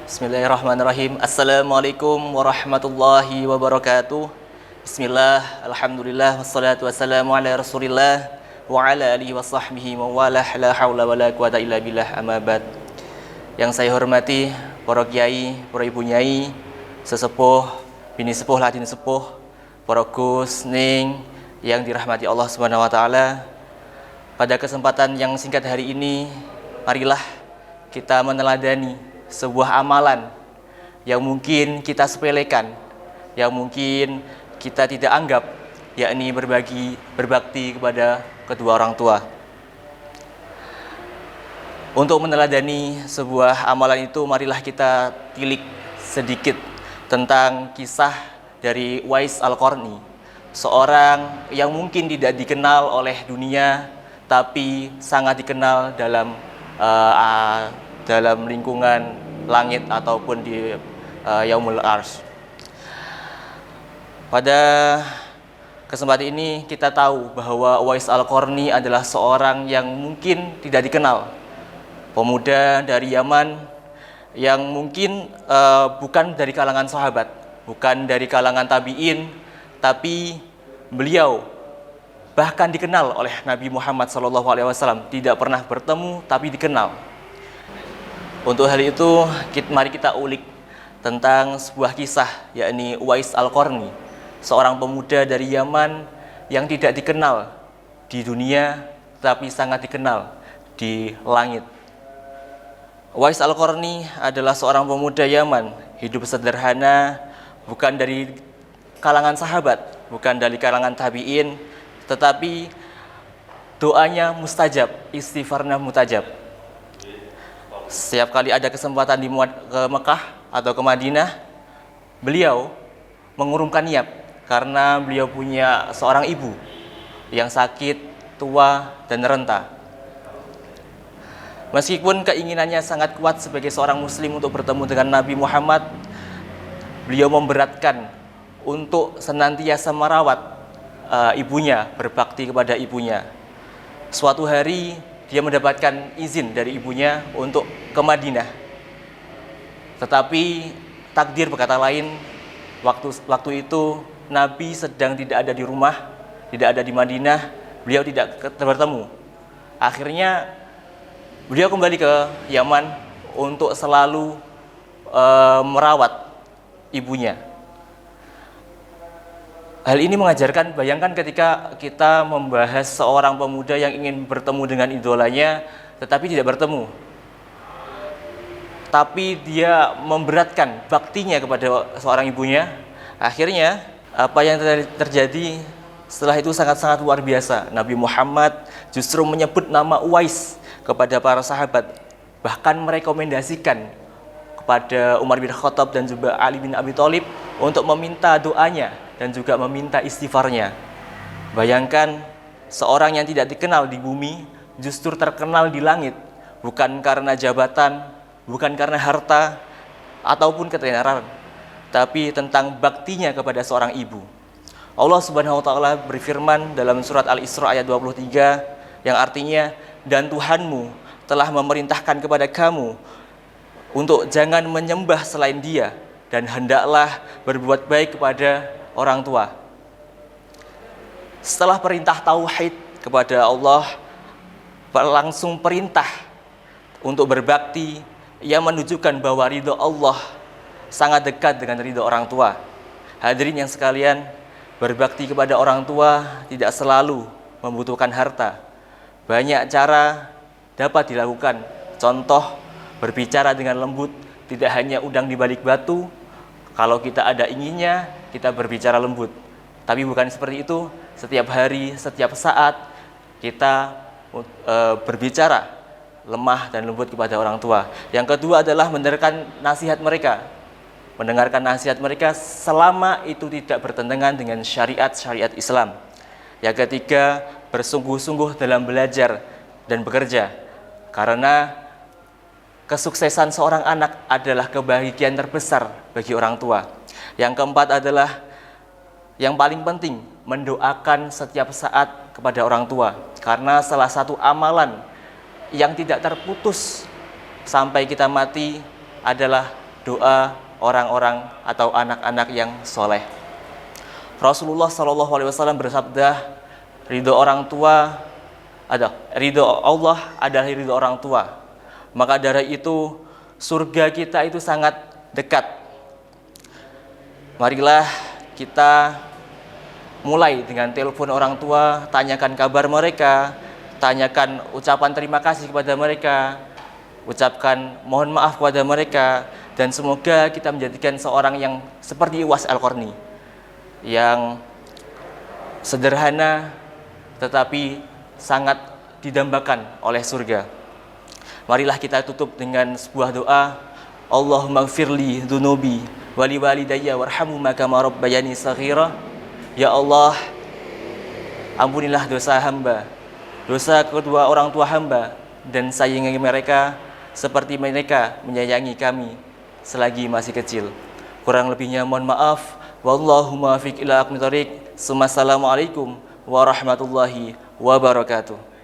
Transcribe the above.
Bismillahirrahmanirrahim. Assalamualaikum warahmatullahi wabarakatuh. Bismillah, alhamdulillah, wassalatu wassalamu ala rasulillah wa ala alihi wa sahbihi wa walah, la hawla wa la quwata illa billah, amma ba'd. Yang saya hormati para kiai, para ibu nyai, sesepuh, bini sepuh, ladin sepuh, para gus, ning yang dirahmati Allah Subhanahu wa taala. Pada kesempatan yang singkat hari ini, marilah kita meneladani sebuah amalan yang mungkin kita sepelekan, yang mungkin kita tidak anggap, yakni berbakti kepada kedua orang tua. Untuk meneladani sebuah amalan itu, marilah kita tilik sedikit tentang kisah dari Uwais Al-Qarni, seorang yang mungkin tidak dikenal oleh dunia, tapi sangat dikenal dalam lingkungan langit ataupun di Yaumul Arsy. Pada kesempatan ini kita tahu bahwa Uwais Al-Qarni adalah seorang yang mungkin tidak dikenal, pemuda dari Yaman yang mungkin bukan dari kalangan sahabat, bukan dari kalangan tabi'in, tapi beliau bahkan dikenal oleh Nabi Muhammad SAW, tidak pernah bertemu tapi dikenal. Untuk hal itu, mari kita ulik tentang sebuah kisah, yakni Uwais Al-Qarni, seorang pemuda dari Yaman yang tidak dikenal di dunia, tapi sangat dikenal di langit. Uwais Al-Qarni adalah seorang pemuda Yaman, hidup sederhana, bukan dari kalangan sahabat, bukan dari kalangan tabi'in, tetapi doanya mustajab, istighfarnya mutajab. Setiap kali ada kesempatan ke Mekah atau ke Madinah, beliau mengurungkan niat karena beliau punya seorang ibu yang sakit, tua, dan renta. Meskipun keinginannya sangat kuat sebagai seorang muslim untuk bertemu dengan Nabi Muhammad, beliau memberatkan untuk senantiasa merawat ibunya, berbakti kepada ibunya. Suatu hari dia mendapatkan izin dari ibunya untuk ke Madinah. Tetapi takdir berkata lain, waktu itu Nabi sedang tidak ada di rumah, tidak ada di Madinah, beliau tidak bertemu. Akhirnya beliau kembali ke Yaman untuk selalu merawat ibunya. Hal ini mengajarkan, bayangkan ketika kita membahas seorang pemuda yang ingin bertemu dengan idolanya, tetapi tidak bertemu. Tapi dia memberatkan baktinya kepada seorang ibunya. Akhirnya, apa yang terjadi setelah itu sangat-sangat luar biasa. Nabi Muhammad justru menyebut nama Uwais kepada para sahabat. Bahkan merekomendasikan kepada Umar bin Khattab dan juga Ali bin Abi Thalib untuk meminta doanya dan juga meminta istighfarnya. Bayangkan seorang yang tidak dikenal di bumi justru terkenal di langit, bukan karena jabatan, bukan karena harta ataupun ketenaran, tapi tentang baktinya kepada seorang ibu. Allah Subhanahu wa taala berfirman dalam surat Al-Isra ayat 23 yang artinya, dan Tuhanmu telah memerintahkan kepada kamu untuk jangan menyembah selain Dia, dan hendaklah berbuat baik kepada orang tua. Setelah perintah tauhid kepada Allah, langsung perintah untuk berbakti, yang menunjukkan bahwa ridho Allah sangat dekat dengan ridho orang tua. Hadirin yang sekalian, berbakti kepada orang tua tidak selalu membutuhkan harta. Banyak cara dapat dilakukan. Contoh, berbicara dengan lembut, tidak hanya udang di balik batu. Kalau kita ada inginnya, kita berbicara lembut. Tapi bukan seperti itu. Setiap hari, setiap saat kita berbicara lemah dan lembut kepada orang tua. Yang kedua adalah mendengarkan nasihat mereka. Mendengarkan nasihat mereka selama itu tidak bertentangan dengan syariat Islam. Yang ketiga, bersungguh-sungguh dalam belajar dan bekerja. Karena kesuksesan seorang anak adalah kebahagiaan terbesar bagi orang tua. Yang keempat adalah yang paling penting, mendoakan setiap saat kepada orang tua. Karena salah satu amalan yang tidak terputus sampai kita mati adalah doa orang-orang atau anak-anak yang soleh. Rasulullah SAW bersabda, ridho Allah adalah ridho orang tua. Maka dari itu surga kita itu sangat dekat. Marilah kita mulai dengan telepon orang tua, tanyakan kabar mereka, tanyakan ucapan terima kasih kepada mereka, ucapkan mohon maaf kepada mereka, dan semoga kita menjadikan seorang yang seperti Uwais Al-Qarni, yang sederhana tetapi sangat didambakan oleh surga. Marilah kita tutup dengan sebuah doa. Allahumma gfirli dhunubi wali walidayya warhamhuma kama rabbayani saghira. Ya Allah, ampunilah dosa hamba, dosa kedua orang tua hamba, dan sayangi mereka seperti mereka menyayangi kami selagi masih kecil. Kurang lebihnya mohon maaf. Wallahu muwaffiq ila aqwamit thoriq. Assalamualaikum warahmatullahi wabarakatuh.